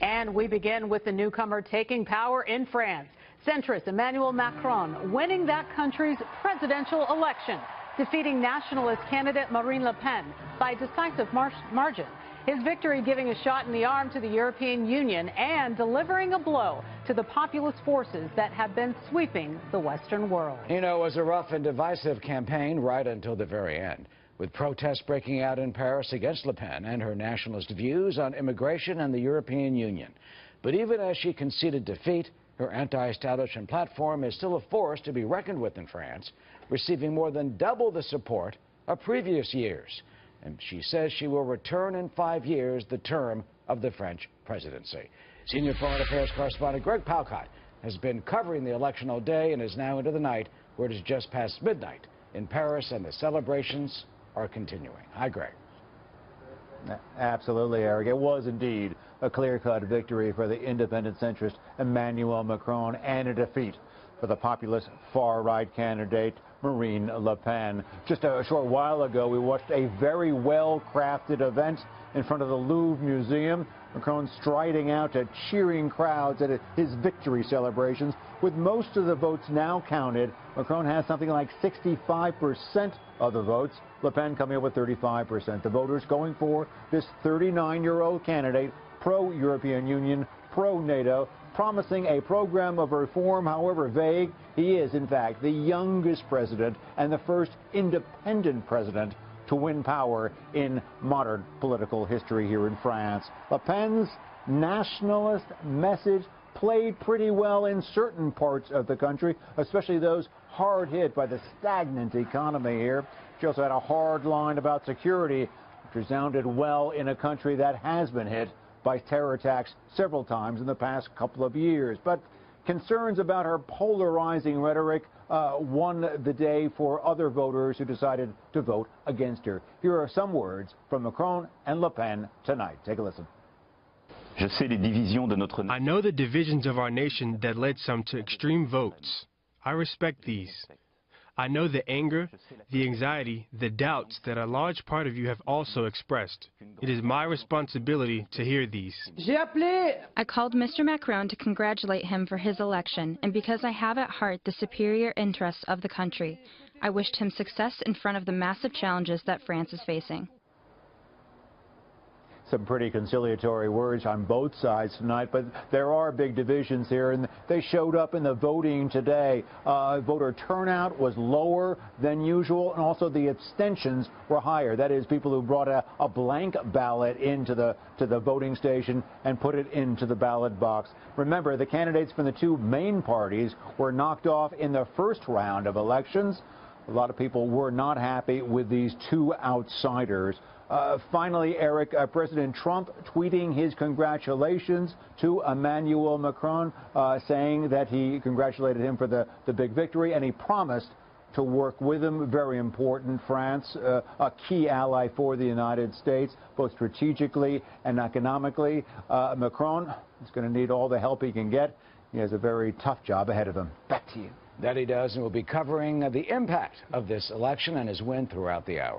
And we begin with the newcomer taking power in France. Centrist Emmanuel Macron winning that country's presidential election, defeating nationalist candidate Marine Le Pen by a decisive margin. His victory giving a shot in the arm to the European Union and delivering a blow to the populist forces that have been sweeping the Western world. You know, it was a rough and divisive campaign right until the very end, with protests breaking out in Paris against Le Pen and her nationalist views on immigration and the European Union. But even as she conceded defeat, her anti-establishment platform is still a force to be reckoned with in France, receiving more than double the support of previous years. And she says she will return in 5 years the term of the French presidency. Senior Foreign Affairs correspondent Greg Palkot has been covering the election all day and is now into the night, where it is just past midnight in Paris and the celebrations are continuing. Hi, Greg. Absolutely, Eric. It was indeed a clear-cut victory for the independent centrist Emmanuel Macron and a defeat for the populist far-right candidate Marine Le Pen. Just a short while ago, we watched a very well-crafted event in front of the Louvre Museum. Macron striding out to cheering crowds at his victory celebrations. With most of the votes now counted, Macron has something like 65% of the votes. Le Pen coming up with 35%. The voters going for this 39-year-old candidate, pro-European Union, pro-NATO, promising a program of reform, however vague. He is, in fact, the youngest president and the first independent president to win power in modern political history here in France. Le Pen's nationalist message played pretty well in certain parts of the country, especially those hard hit by the stagnant economy here. She also had a hard line about security, which resounded well in a country that has been hit by terror attacks several times in the past couple of years. But concerns about her polarizing rhetoric won the day for other voters who decided to vote against her. Here are some words from Macron and Le Pen tonight. Take a listen. I know the divisions of our nation that led some to extreme votes. I respect these. I know the anger, the anxiety, the doubts that a large part of you have also expressed. It is my responsibility to hear these. I called Mr. Macron to congratulate him for his election, and because I have at heart the superior interests of the country, I wished him success in front of the massive challenges that France is facing. Some pretty conciliatory words on both sides tonight, but there are big divisions here, and they showed up in the voting today. Voter turnout was lower than usual, and also the abstentions were higher. That is, people who brought a blank ballot into the voting station and put it into the ballot box. Remember, the candidates from the two main parties were knocked off in the first round of elections. A lot of people were not happy with these two outsiders. Finally, Eric, President Trump tweeting his congratulations to Emmanuel Macron, saying that he congratulated him for the big victory, and he promised to work with him. Very important. France, a key ally for the United States, both strategically and economically. Macron is going to need all the help he can get. He has a very tough job ahead of him. Back to you. That he does, and we'll be covering the impact of this election and his win throughout the hour.